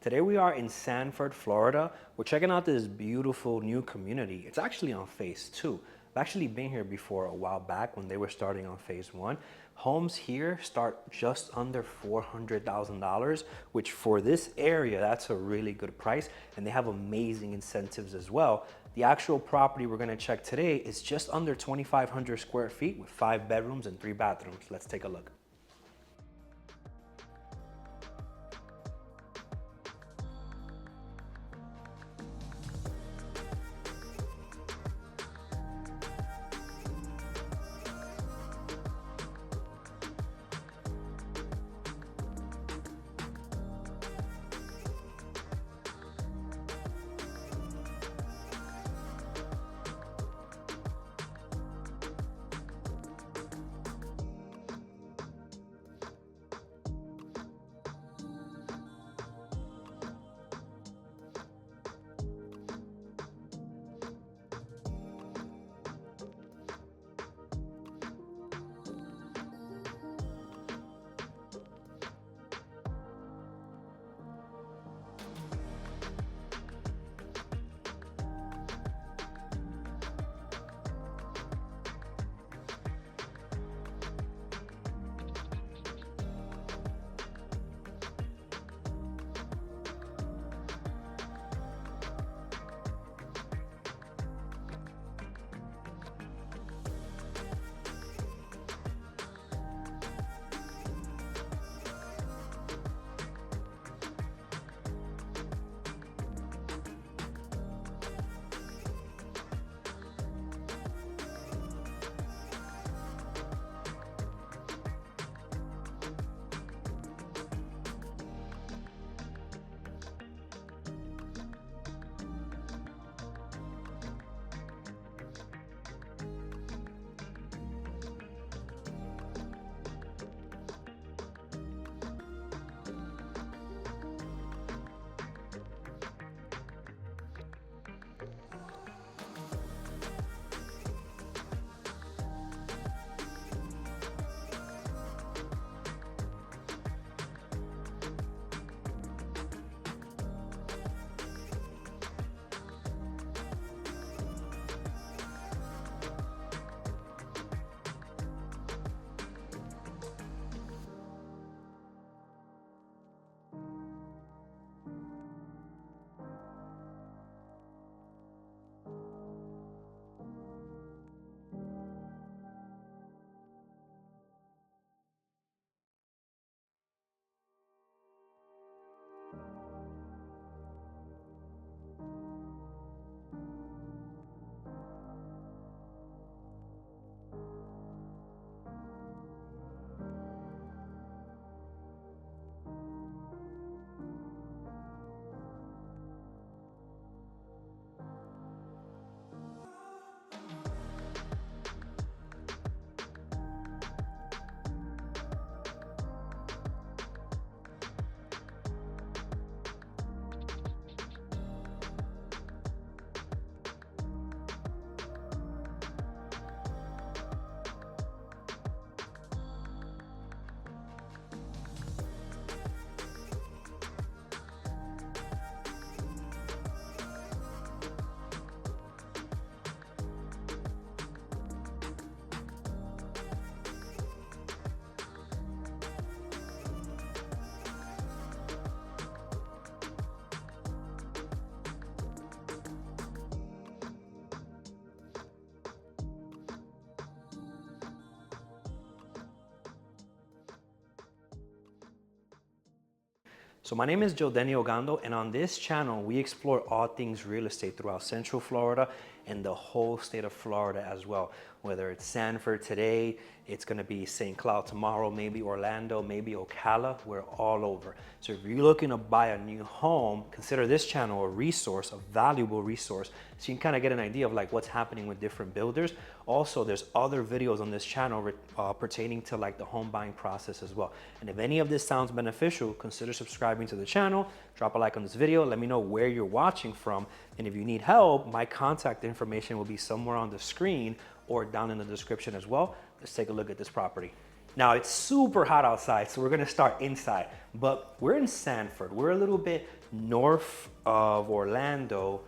Today we are in Sanford, Florida. We're checking out this beautiful new community. It's actually on phase 2. I've actually been here before a while back when they were starting on phase 1. Homes here start just under $400,000, which for this area, that's a really good price. And they have amazing incentives as well. The actual property we're gonna check today is just under 2,500 square feet with 5 bedrooms and 3 bathrooms. Let's take a look. So my name is Jodeni Ogando, and on this channel, we explore all things real estate throughout Central Florida and the whole state of Florida as well. Whether it's Sanford today, it's gonna be St. Cloud tomorrow, maybe Orlando, maybe Ocala, we're all over. So if you're looking to buy a new home, consider this channel a resource, a valuable resource, so you can kind of get an idea of like what's happening with different builders. Also, there's other videos on this channel pertaining to like the home buying process as well. And if any of this sounds beneficial, consider subscribing to the channel, drop a like on this video, let me know where you're watching from. And if you need help, my contact information will be somewhere on the screen or down in the description as well. Let's take a look at this property. Now it's super hot outside, so we're gonna start inside. But we're in Sanford. We're a little bit north of Orlando,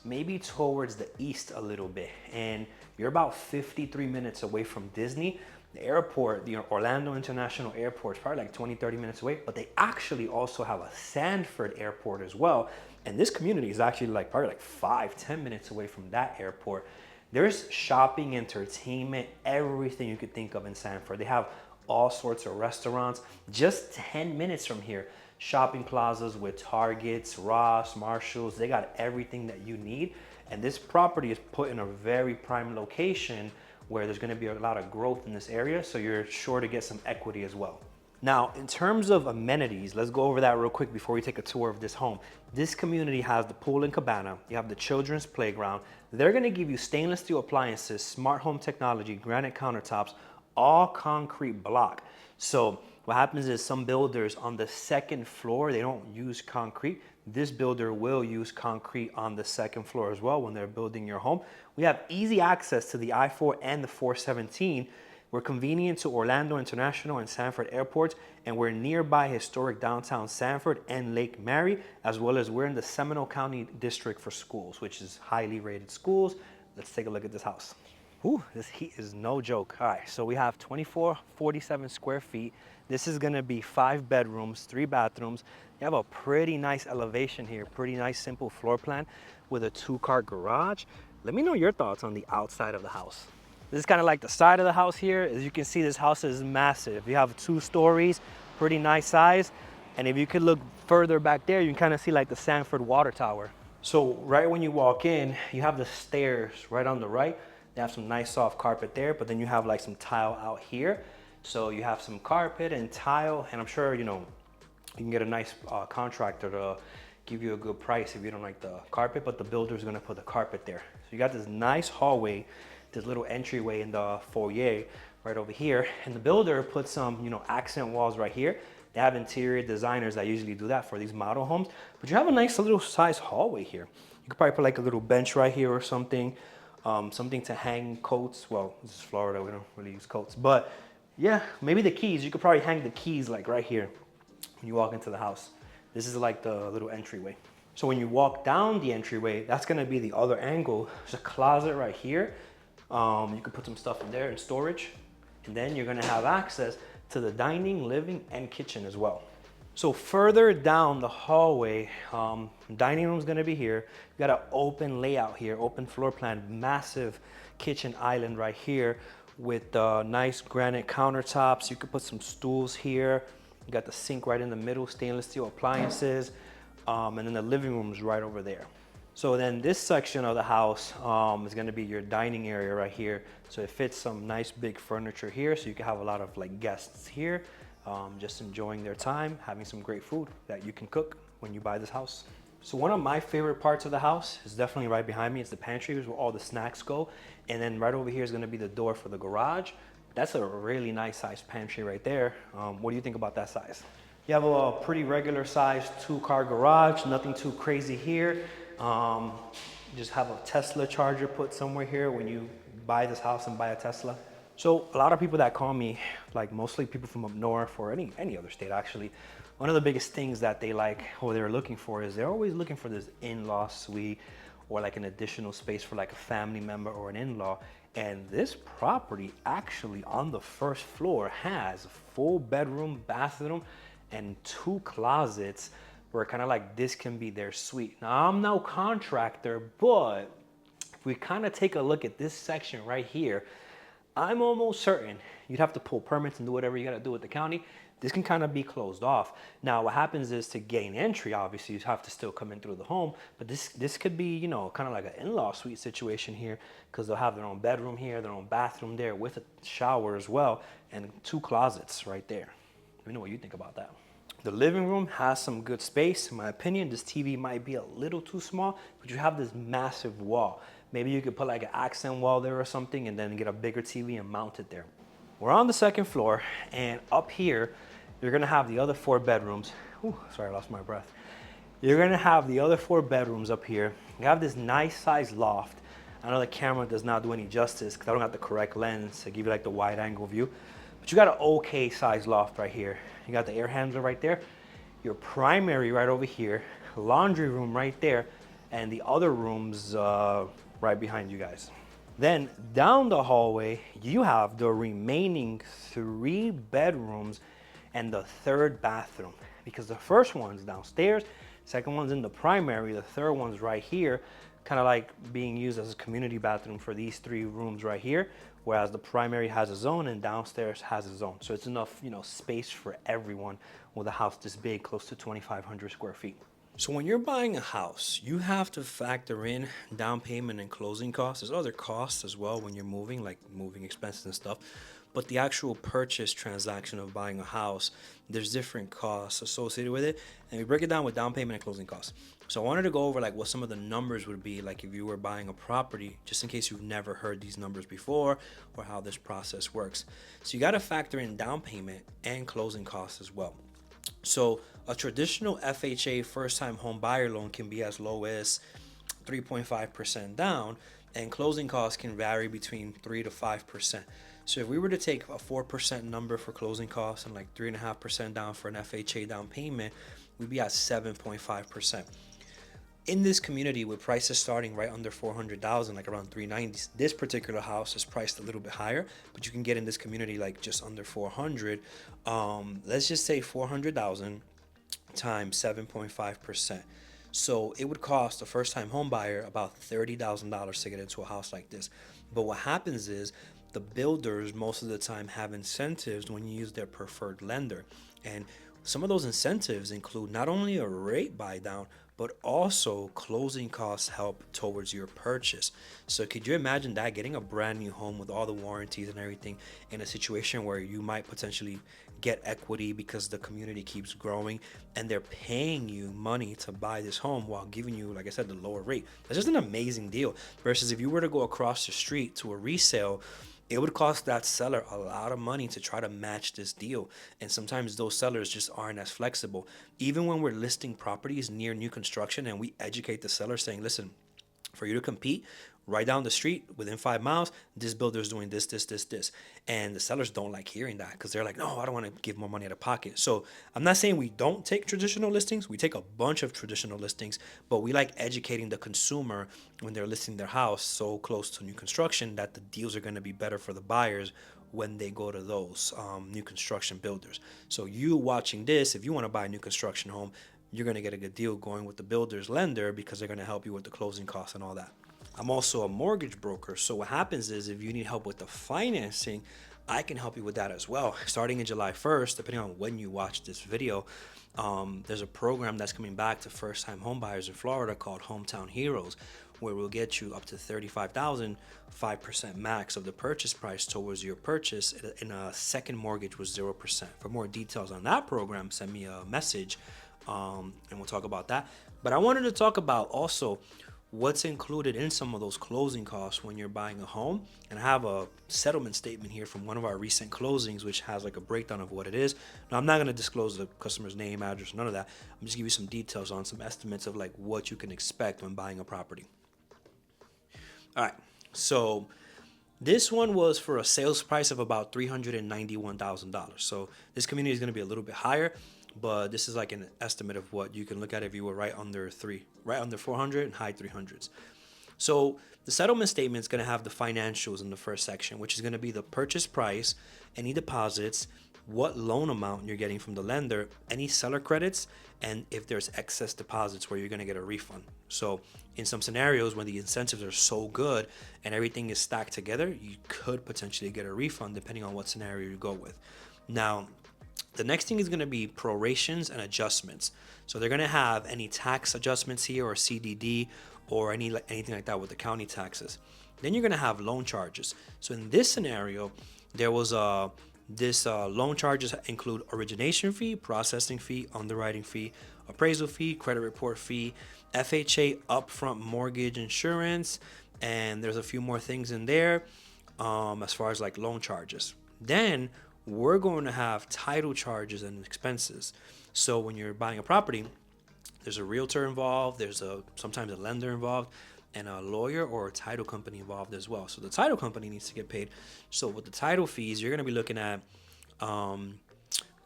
maybe towards the east a little bit. And you're about 53 minutes away from Disney. The airport, the Orlando International Airport, is probably like 20, 30 minutes away, but they actually also have a Sanford airport as well. And this community is actually like probably like 5, 10 minutes away from that airport. There's shopping, entertainment, everything you could think of in Sanford. They have all sorts of restaurants. Just 10 minutes from here, shopping plazas with Targets, Ross, Marshalls. They got everything that you need. And this property is put in a very prime location where there's gonna be a lot of growth in this area, so you're sure to get some equity as well. Now, in terms of amenities, let's go over that real quick before we take a tour of this home. This community has the pool and cabana, you have the children's playground. They're gonna give you stainless steel appliances, smart home technology, granite countertops, all concrete block. So what happens is some builders on the second floor, they don't use concrete. This builder will use concrete on the second floor as well when they're building your home. We have easy access to the I-4 and the 417. We're convenient to Orlando International and Sanford airports, and we're nearby historic downtown Sanford and Lake Mary, as well as we're in the Seminole County District for schools, which is highly rated schools. Let's take a look at this house. Ooh, this heat is no joke. All right, so we have 2447 square feet. This is gonna be 5 bedrooms, 3 bathrooms. You have a pretty nice elevation here, pretty nice simple floor plan with a 2-car garage. Let me know your thoughts on the outside of the house. This is kind of like the side of the house here. As you can see, this house is massive. You have 2 stories, pretty nice size. And if you could look further back there, you can kind of see like the Sanford water tower. So right when you walk in, you have the stairs right on the right. They have some nice soft carpet there, but then you have like some tile out here. So you have some carpet and tile, and I'm sure, you know, you can get a nice contractor to give you a good price if you don't like the carpet, but the builder is gonna put the carpet there. So you got this nice hallway, this little entryway in the foyer right over here, and the builder put some, you know, accent walls right here. They have interior designers that usually do that for these model homes, but you have a nice little size hallway here. You could probably put like a little bench right here or something, something to hang coats. Well, this is Florida, we don't really use coats, but yeah, maybe the keys. You could probably hang the keys like right here when you walk into the house. This is like the little entryway. So when you walk down the entryway, that's gonna be the other angle. There's a closet right here. You could put some stuff in there in storage, and then you're gonna have access to the dining, living, and kitchen as well. So further down the hallway, dining room's gonna be here. You got an open layout here, open floor plan, massive kitchen island right here with nice granite countertops. You could put some stools here. You got the sink right in the middle, stainless steel appliances, and then the living room is right over there. So then this section of the house is gonna be your dining area right here. So it fits some nice big furniture here, so you can have a lot of like guests here, just enjoying their time, having some great food that you can cook when you buy this house. So one of my favorite parts of the house is definitely right behind me. It's the pantry, where all the snacks go. And then right over here is gonna be the door for the garage. That's a really nice sized pantry right there. What do you think about that size? You have a pretty regular sized 2-car garage, nothing too crazy here. Just have a Tesla charger put somewhere here when you buy this house and buy a Tesla. So a lot of people that call me, like mostly people from up north or any other state actually, one of the biggest things that they like or they're looking for is they're always looking for this in-law suite or like an additional space for like a family member or an in-law. And this property actually on the first floor has a full bedroom, bathroom, and 2 closets where kind of like this can be their suite. Now I'm no contractor, but if we kind of take a look at this section right here, I'm almost certain you'd have to pull permits and do whatever you got to do with the county. This can kind of be closed off. Now what happens is to gain entry, obviously you have to still come in through the home, but this could be, you know, kind of like an in-law suite situation here, because they'll have their own bedroom here, their own bathroom there with a shower as well, and 2 closets right there. Let me know what you think about that. The living room has some good space. In my opinion, this TV might be a little too small, but you have this massive wall. Maybe you could put like an accent wall there or something and then get a bigger TV and mount it there. We're on the 2nd floor, and up here, you're gonna have the other 4 bedrooms. Ooh, sorry, I lost my breath. You're gonna have the other 4 bedrooms up here. You have this nice size loft. I know the camera does not do any justice because I don't have the correct lens to give you like the wide angle view. But you got an okay size loft right here. You got the air handler right there, your primary right over here, laundry room right there, and the other rooms right behind you guys. Then down the hallway, you have the remaining 3 bedrooms and the 3rd bathroom, because the first one's downstairs, second one's in the primary, the third one's right here, kind of like being used as a community bathroom for these 3 rooms right here, whereas the primary has a zone and downstairs has a zone. So it's enough, space for everyone with a house this big, close to 2,500 square feet. So when you're buying a house, you have to factor in down payment and closing costs. There's other costs as well when you're moving, like moving expenses and stuff. But the actual purchase transaction of buying a house, there's different costs associated with it. And we break it down with down payment and closing costs. So I wanted to go over like what some of the numbers would be like if you were buying a property, just in case you've never heard these numbers before or how this process works. So you got to factor in down payment and closing costs as well. So a traditional FHA first-time home buyer loan can be as low as 3.5% down, and closing costs can vary between 3 to 5%. So if we were to take a 4% number for closing costs and like 3.5% down for an FHA down payment, we'd be at 7.5%. In this community with prices starting right under 400,000, like around 390, this particular house is priced a little bit higher, but you can get in this community like just under 400. Let's just say 400,000 times 7.5%. So it would cost a first-time home buyer about $30,000 to get into a house like this. But what happens is the builders most of the time have incentives when you use their preferred lender. And some of those incentives include not only a rate buy down, but also closing costs help towards your purchase. So could you imagine that, getting a brand new home with all the warranties and everything in a situation where you might potentially get equity because the community keeps growing and they're paying you money to buy this home while giving you, like I said, the lower rate? That's just an amazing deal. Versus if you were to go across the street to a resale, it would cost that seller a lot of money to try to match this deal. And sometimes those sellers just aren't as flexible. Even when we're listing properties near new construction and we educate the seller saying, listen, for you to compete right down the street within 5 miles, this builder is doing this, this, this, this. And the sellers don't like hearing that because they're like, no, I don't want to give more money out of pocket. So I'm not saying we don't take traditional listings. We take a bunch of traditional listings, but we like educating the consumer when they're listing their house so close to new construction that the deals are going to be better for the buyers when they go to those new construction builders. So you watching this, if you want to buy a new construction home, you're going to get a good deal going with the builder's lender because they're going to help you with the closing costs and all that. I'm also a mortgage broker. So what happens is if you need help with the financing, I can help you with that as well. Starting in July 1st, depending on when you watch this video, there's a program that's coming back to first-time homebuyers in Florida called Hometown Heroes, where we'll get you up to $35,000, 5% max of the purchase price towards your purchase, and a second mortgage with 0%. For more details on that program, send me a message, and we'll talk about that. But I wanted to talk about also what's included in some of those closing costs when you're buying a home. And I have a settlement statement here from one of our recent closings, which has like a breakdown of what it is. Now, I'm not going to disclose the customer's name, address, none of that. I'm just give you some details on some estimates of like what you can expect when buying a property. All right, so this one was for a sales price of about $391,000. So this community is going to be a little bit higher, but this is like an estimate of what you can look at if you were right under 400 and high 300s. So the settlement statement is going to have the financials in the first section, which is going to be the purchase price, any deposits, what loan amount you're getting from the lender, any seller credits, and if there's excess deposits where you're going to get a refund. So in some scenarios when the incentives are so good and everything is stacked together, you could potentially get a refund depending on what scenario you go with. Now, the next thing is going to be prorations and adjustments. So they're going to have any tax adjustments here or CDD or anything like that with the county taxes. Then you're going to have loan charges. So in this scenario, there was loan charges include origination fee, processing fee, underwriting fee, appraisal fee, credit report fee, FHA upfront mortgage insurance, and there's a few more things in there as far as like loan charges. Then we're going to have title charges and expenses. So when you're buying a property, there's a realtor involved, there's sometimes a lender involved, and a lawyer or a title company involved as well. So the title company needs to get paid. So with the title fees, you're going to be looking at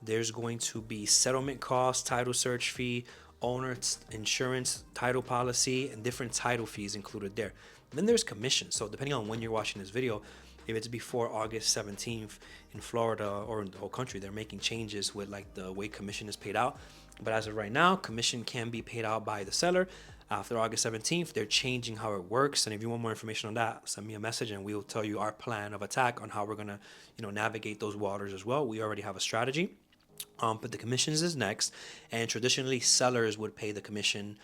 There's going to be settlement costs, title search fee, owner insurance, title policy, and different title fees included there. And then there's commission. So depending on when you're watching this video, if it's before August 17th in Florida or in the whole country, they're making changes with like the way commission is paid out. But as of right now, commission can be paid out by the seller. After August 17th, they're changing how it works. And if you want more information on that, send me a message and we'll tell you our plan of attack on how we're gonna, navigate those waters as well. We already have a strategy. But the commissions is next, and traditionally sellers would pay the commission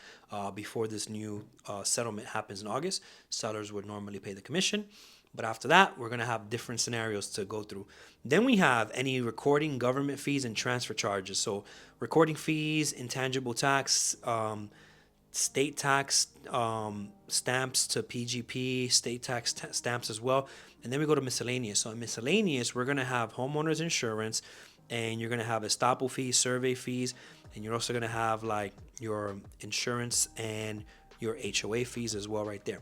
before this new settlement happens in August. Sellers would normally pay the commission, but after that, we're gonna have different scenarios to go through. Then we have any recording, government fees, and transfer charges. So recording fees, intangible tax, state tax, stamps to PGP, state tax stamps as well. And then we go to miscellaneous. So in miscellaneous, we're gonna have homeowners insurance, and you're gonna have estoppel fees, survey fees, and you're also gonna have like your insurance and your HOA fees as well right there.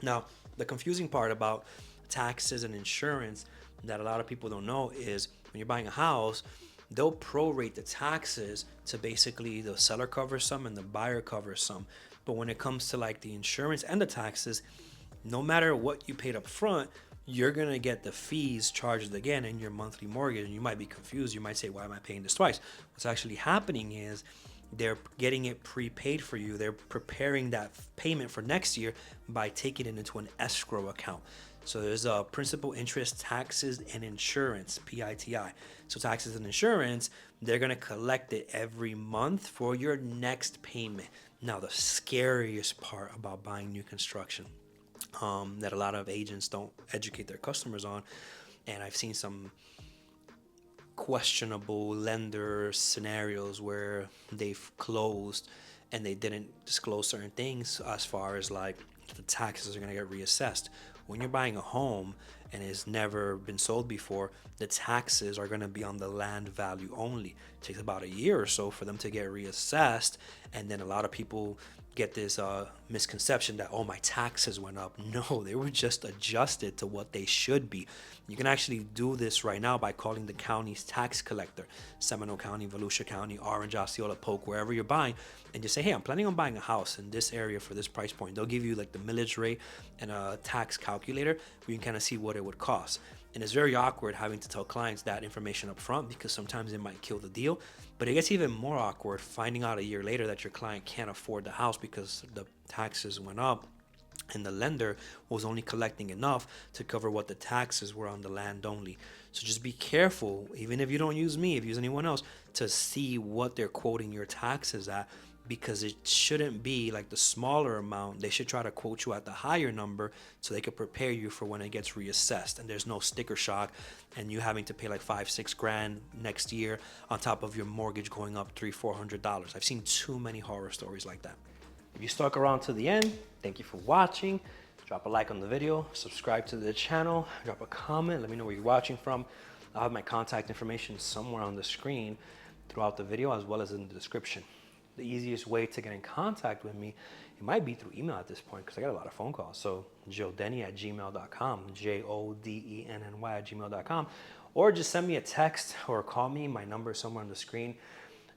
Now, the confusing part about taxes and insurance that a lot of people don't know is when you're buying a house, they'll prorate the taxes to basically the seller covers some and the buyer covers some. But when it comes to like the insurance and the taxes, no matter what you paid up front, you're gonna get the fees charged again in your monthly mortgage. And you might be confused. You might say, why am I paying this twice? What's actually happening is they're getting it prepaid for you. They're preparing that payment for next year by taking it into an escrow account. So there's a principal, interest, taxes, and insurance, PITI. So taxes and insurance, they're gonna collect it every month for your next payment. Now, the scariest part about buying new construction that a lot of agents don't educate their customers on, and I've seen some questionable lender scenarios where they've closed and they didn't disclose certain things as far as like the taxes are going to get reassessed. When you're buying a home and it's never been sold before, the taxes are going to be on the land value only. It takes about a year or so for them to get reassessed, and then a lot of people get this misconception that, oh, my taxes went up. No, they were just adjusted to what they should be. You can actually do this right now by calling the county's tax collector, Seminole County, Volusia County, Orange, Osceola, Polk, wherever you're buying, and just say, hey, I'm planning on buying a house in this area for this price point. They'll give you like the millage rate and a tax calculator where you can kind of see what it would cost. And it's very awkward having to tell clients that information up front because sometimes it might kill the deal. But it gets even more awkward finding out a year later that your client can't afford the house because the taxes went up and the lender was only collecting enough to cover what the taxes were on the land only. So just be careful, even if you don't use me, if you use anyone else, to see what they're quoting your taxes at, because it shouldn't be like the smaller amount. They should try to quote you at the higher number so they could prepare you for when it gets reassessed and there's no sticker shock and you having to pay like $5-6 grand next year on top of your mortgage going up $300-400. I've seen too many horror stories like that. If you stuck around to the end, thank you for watching. Drop a like on the video, subscribe to the channel, drop a comment, let me know where you're watching from. I'll have my contact information somewhere on the screen throughout the video as well as in the description. The easiest way to get in contact with me, it might be through email at this point because I got a lot of phone calls. So joedenny@gmail.com, jodenny@gmail.com, or just send me a text or call me. My number is somewhere on the screen.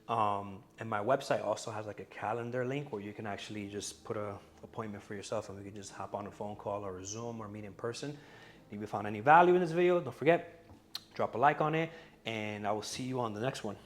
And my website also has like a calendar link where you can actually just put an appointment for yourself and we can just hop on a phone call or a Zoom or meet in person. If you found any value in this video, don't forget, drop a like on it, and I will see you on the next one.